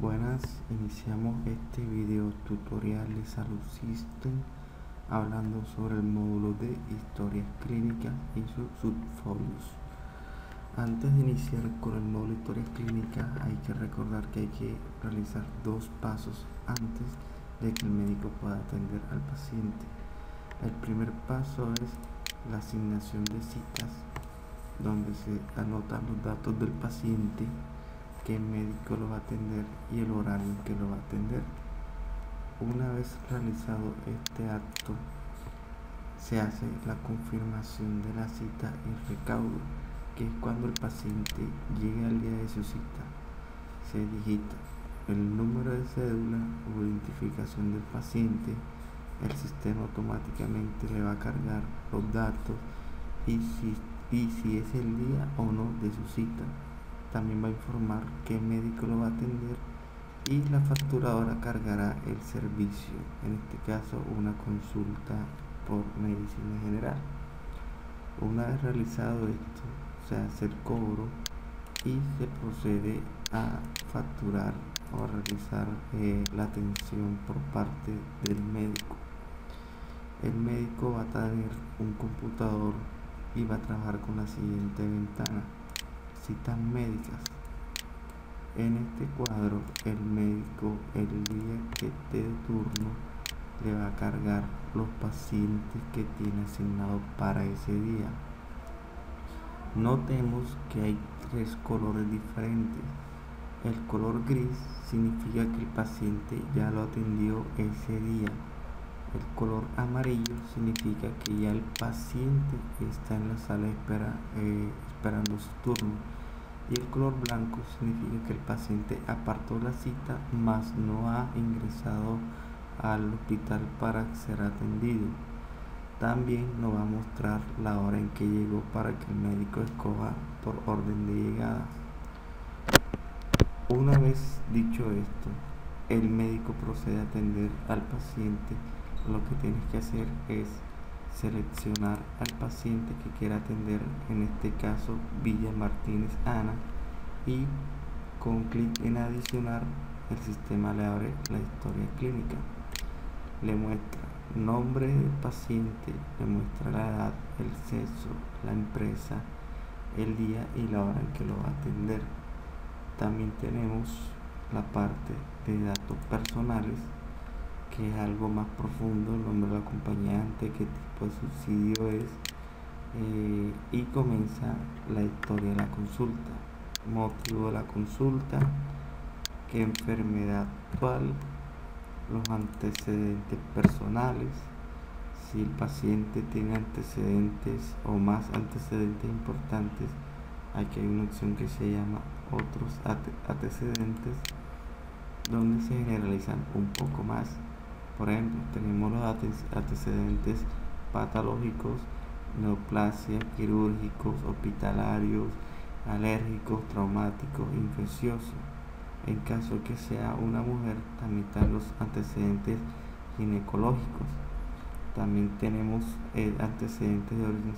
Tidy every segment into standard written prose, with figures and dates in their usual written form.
Buenas, iniciamos este video tutorial de Salud System hablando sobre el módulo de historias clínicas y sus subfolios. Antes de iniciar con el módulo de historias clínicas hay que recordar que hay que realizar dos pasos antes de que el médico pueda atender al paciente. El primer paso es la asignación de citas, donde se anotan los datos del paciente, qué médico lo va a atender y el horario en que lo va a atender. Una vez realizado este acto, se hace la confirmación de la cita y recaudo, que es cuando el paciente llegue al día de su cita. Se digita el número de cédula o identificación del paciente, el sistema automáticamente le va a cargar los datos y si es el día o no de su cita. También va a informar qué médico lo va a atender y la facturadora cargará el servicio, en este caso una consulta por medicina general. Una vez realizado esto, se hace el cobro y se procede a facturar o a realizar la atención por parte del médico. El médico va a tener un computador y va a trabajar con la siguiente ventana: citas médicas. En este cuadro, el médico, el día que esté de turno, le va a cargar los pacientes que tiene asignados para ese día. Notemos que hay tres colores diferentes. El color gris significa que el paciente ya lo atendió ese día. El color amarillo significa que ya el paciente está en la sala de espera esperando su turno. Y el color blanco significa que el paciente apartó la cita, mas no ha ingresado al hospital para ser atendido. También nos va a mostrar la hora en que llegó para que el médico escoja por orden de llegada. Una vez dicho esto, el médico procede a atender al paciente. Lo que tienes que hacer es seleccionar al paciente que quiera atender, en este caso Villa Martínez Ana, y con clic en adicionar el sistema le abre la historia clínica. Le muestra nombre del paciente, le muestra la edad, el sexo, la empresa, el día y la hora en que lo va a atender. También tenemos la parte de datos personales, que es algo más profundo: el nombre del acompañante, qué tipo de subsidio es, y comienza la historia de la consulta, motivo de la consulta, qué enfermedad actual, los antecedentes personales, si el paciente tiene antecedentes o más antecedentes importantes. Aquí hay una opción que se llama otros antecedentes, donde se generalizan un poco más. Por ejemplo, tenemos los antecedentes patológicos: neoplasia, quirúrgicos, hospitalarios, alérgicos, traumáticos, infecciosos. En caso que sea una mujer, también están los antecedentes ginecológicos. También tenemos antecedentes de origen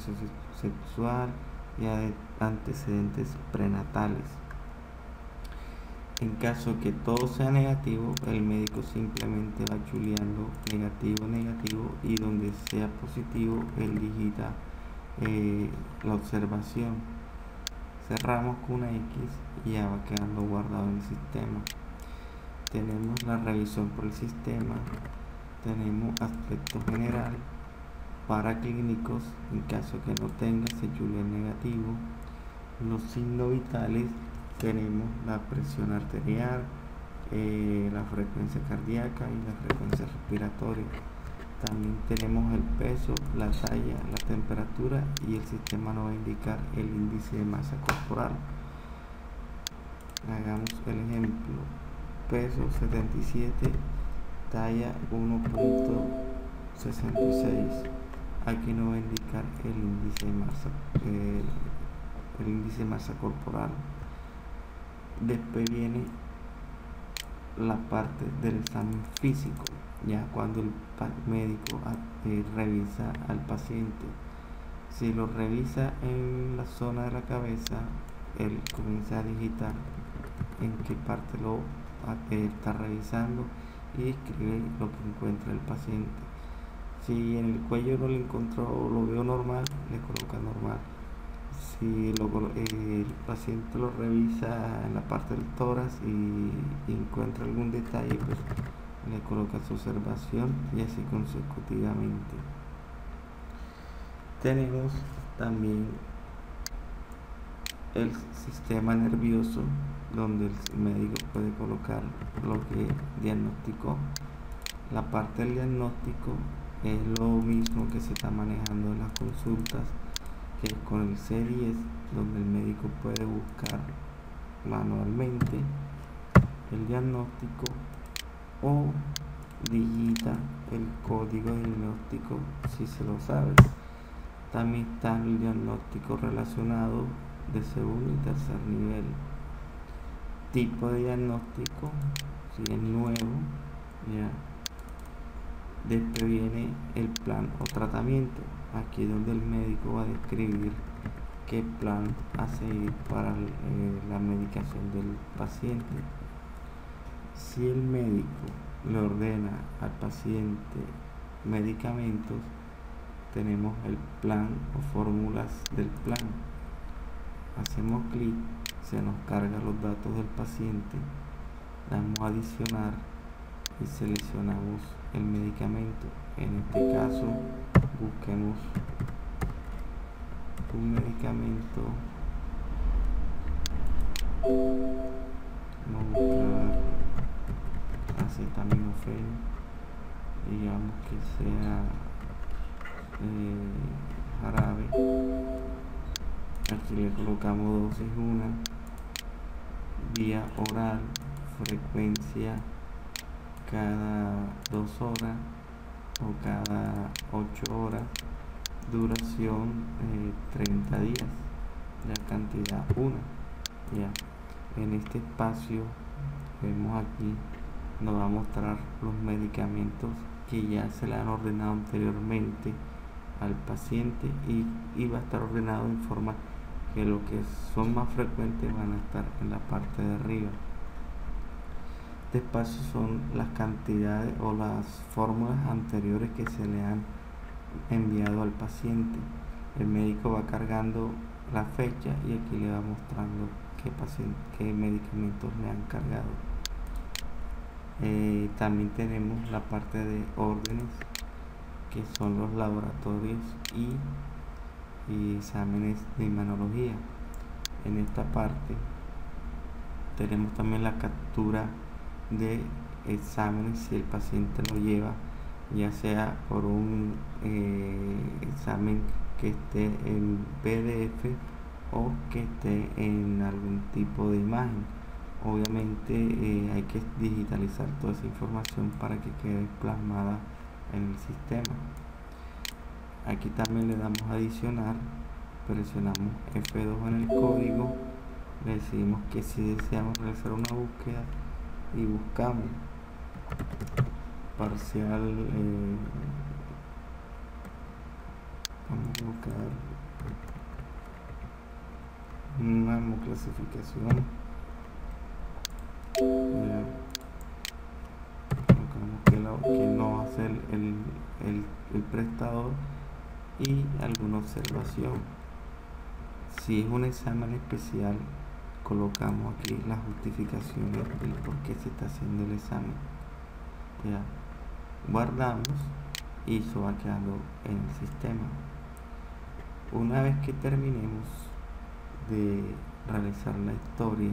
sexual y antecedentes prenatales. En caso que todo sea negativo, el médico simplemente va chuleando negativo, y donde sea positivo, él digita la observación. Cerramos con una X y ya va quedando guardado en el sistema. Tenemos la revisión por el sistema, tenemos aspecto general, para clínicos, en caso que no tenga, se chulea el negativo. Los signos vitales, tenemos la presión arterial, la frecuencia cardíaca y la frecuencia respiratoria. También tenemos el peso, la talla, la temperatura, y el sistema nos va a indicar el índice de masa corporal. Hagamos el ejemplo: peso 77, talla 1.66. Aquí nos va a indicar el índice de masa corporal. Después viene la parte del examen físico, ya cuando el médico revisa al paciente. Si lo revisa en la zona de la cabeza, él comienza a digitar en qué parte lo está revisando y escribe lo que encuentra el paciente. Si en el cuello no le encontró, lo veo normal, le coloca normal. Si el paciente lo revisa en la parte del tórax y encuentra algún detalle, pues le coloca su observación y así consecutivamente. Tenemos también el sistema nervioso, donde el médico puede colocar lo que diagnosticó. La parte del diagnóstico es lo mismo que se está manejando en las consultas, que es con el C10, donde el médico puede buscar manualmente el diagnóstico o digita el código diagnóstico si se lo sabe. También está el diagnóstico relacionado de segundo y tercer nivel. Tipo de diagnóstico, si es nuevo, ya. Después viene el plan o tratamiento, aquí donde el médico va a describir qué plan a seguir para la medicación del paciente. Si el médico le ordena al paciente medicamentos, tenemos el plan o fórmulas del plan. Hacemos clic, se nos carga los datos del paciente, damos a adicionar y seleccionamos el medicamento. En este caso busquemos un medicamento, vamos a buscar acetaminofén, digamos que sea jarabe. Aquí le colocamos dosis 1, vía oral, frecuencia cada 2 horas o cada 8 horas, duración 30 días, la cantidad 1. Ya en este espacio vemos aquí, nos va a mostrar los medicamentos que ya se le han ordenado anteriormente al paciente y va a estar ordenado en forma que lo que son más frecuentes van a estar en la parte de arriba. Este espacio son las cantidades o las fórmulas anteriores que se le han enviado al paciente. El médico va cargando la fecha y aquí le va mostrando qué medicamentos le han cargado. También tenemos la parte de órdenes, que son los laboratorios y exámenes de imanología. En esta parte tenemos también la captura de exámenes si el paciente lo lleva, ya sea por un examen que esté en PDF o que esté en algún tipo de imagen. Obviamente hay que digitalizar toda esa información para que quede plasmada en el sistema. Aquí también le damos a adicionar, presionamos F2 en el código, le decimos que si deseamos realizar una búsqueda y buscamos parcial, vamos a buscar una hemoclasificación, colocamos que no hace el prestador y alguna observación. Si es un examen especial, colocamos aquí las justificaciones del por qué se está haciendo el examen. Ya guardamos y eso va quedando en el sistema. Una vez que terminemos de realizar la historia,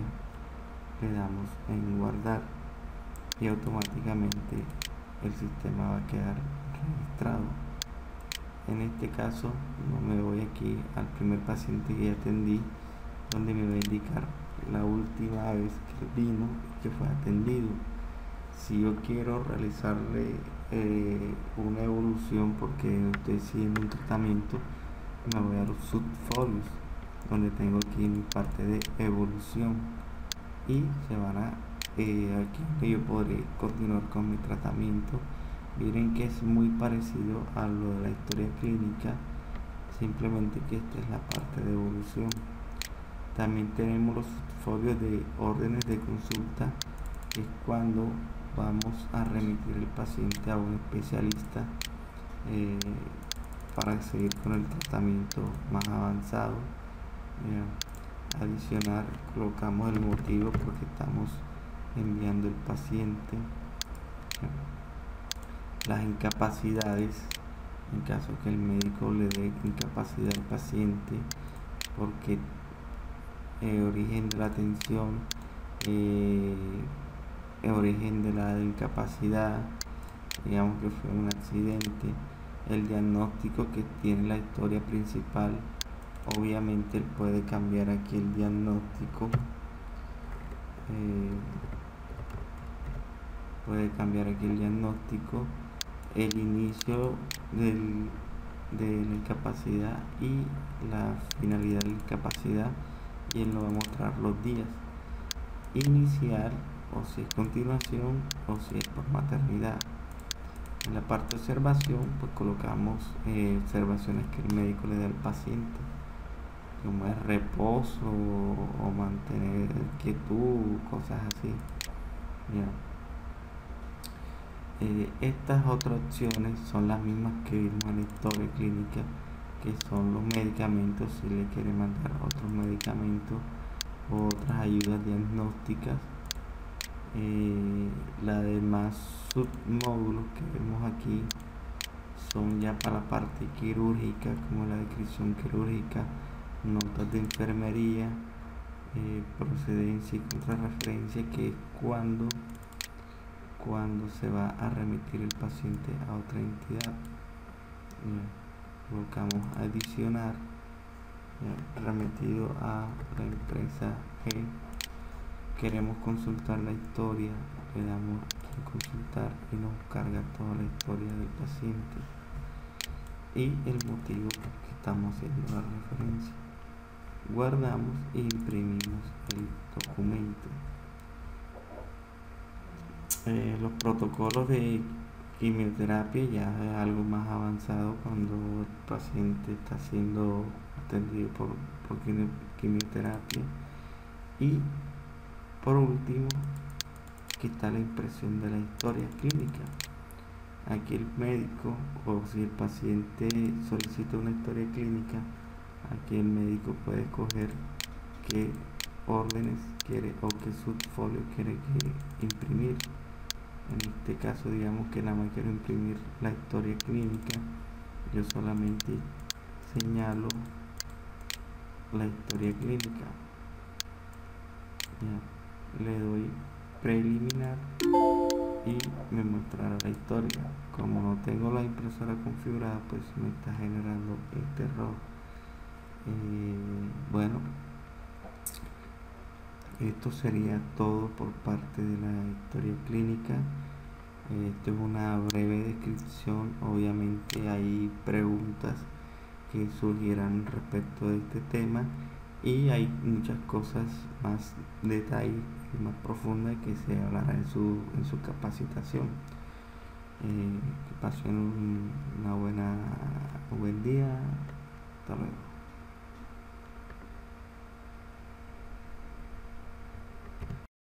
le damos en guardar y automáticamente el sistema va a quedar registrado. En este caso no me voy aquí al primer paciente que atendí, donde me va a indicar la última vez que vino y que fue atendido. Si yo quiero realizarle una evolución porque estoy siguiendo un tratamiento, me voy a los subfolios, donde tengo aquí mi parte de evolución y se van a aquí yo podré continuar con mi tratamiento. Miren que es muy parecido a lo de la historia clínica, simplemente que esta es la parte de evolución. También tenemos los folios de órdenes de consulta, que es cuando vamos a remitir el paciente a un especialista para seguir con el tratamiento más avanzado. Adicional, colocamos el motivo porque estamos enviando el paciente, las incapacidades, en caso que el médico le dé incapacidad al paciente, porque origen de la tensión, origen de la incapacidad, digamos que fue un accidente, el diagnóstico que tiene la historia principal. Obviamente él puede cambiar aquí el diagnóstico, el inicio de la incapacidad y la finalidad de la incapacidad, y él nos va a mostrar los días inicial, o si es continuación, o si es por maternidad. En la parte de observación, pues colocamos observaciones que el médico le da al paciente, como es reposo o mantener quietud, cosas así. ¿Ya? Estas otras opciones son las mismas que vimos en la historia clínica, que son los medicamentos, si le quiere mandar otros medicamentos o otras ayudas diagnósticas. Las demás submódulos que vemos aquí son ya para la parte quirúrgica, como la descripción quirúrgica, notas de enfermería, procedencia y contrarreferencia, que es cuando se va a remitir el paciente a otra entidad. Colocamos adicionar, remitido a la empresa G. Queremos consultar la historia, le damos aquí consultar y nos carga toda la historia del paciente y el motivo por que estamos haciendo la referencia. Guardamos e imprimimos el documento. Los protocolos de quimioterapia ya es algo más avanzado cuando el paciente está siendo atendido por quimioterapia. Y por último, aquí está la impresión de la historia clínica. Aquí el médico, o si el paciente solicita una historia clínica, aquí el médico puede escoger qué órdenes quiere o qué subfolio quiere imprimir. En este caso, digamos que nada más quiero imprimir la historia clínica, yo solamente señalo la historia clínica, ya, le doy preliminar y me mostrará la historia. Como no tengo la impresora configurada, pues me está generando este error. Bueno, esto sería todo por parte de la historia clínica. Esto es una breve descripción. Obviamente hay preguntas que surgirán respecto de este tema, y hay muchas cosas más detalles y más profundas que se hablará en su capacitación. Que pasen un buen día. Hasta luego.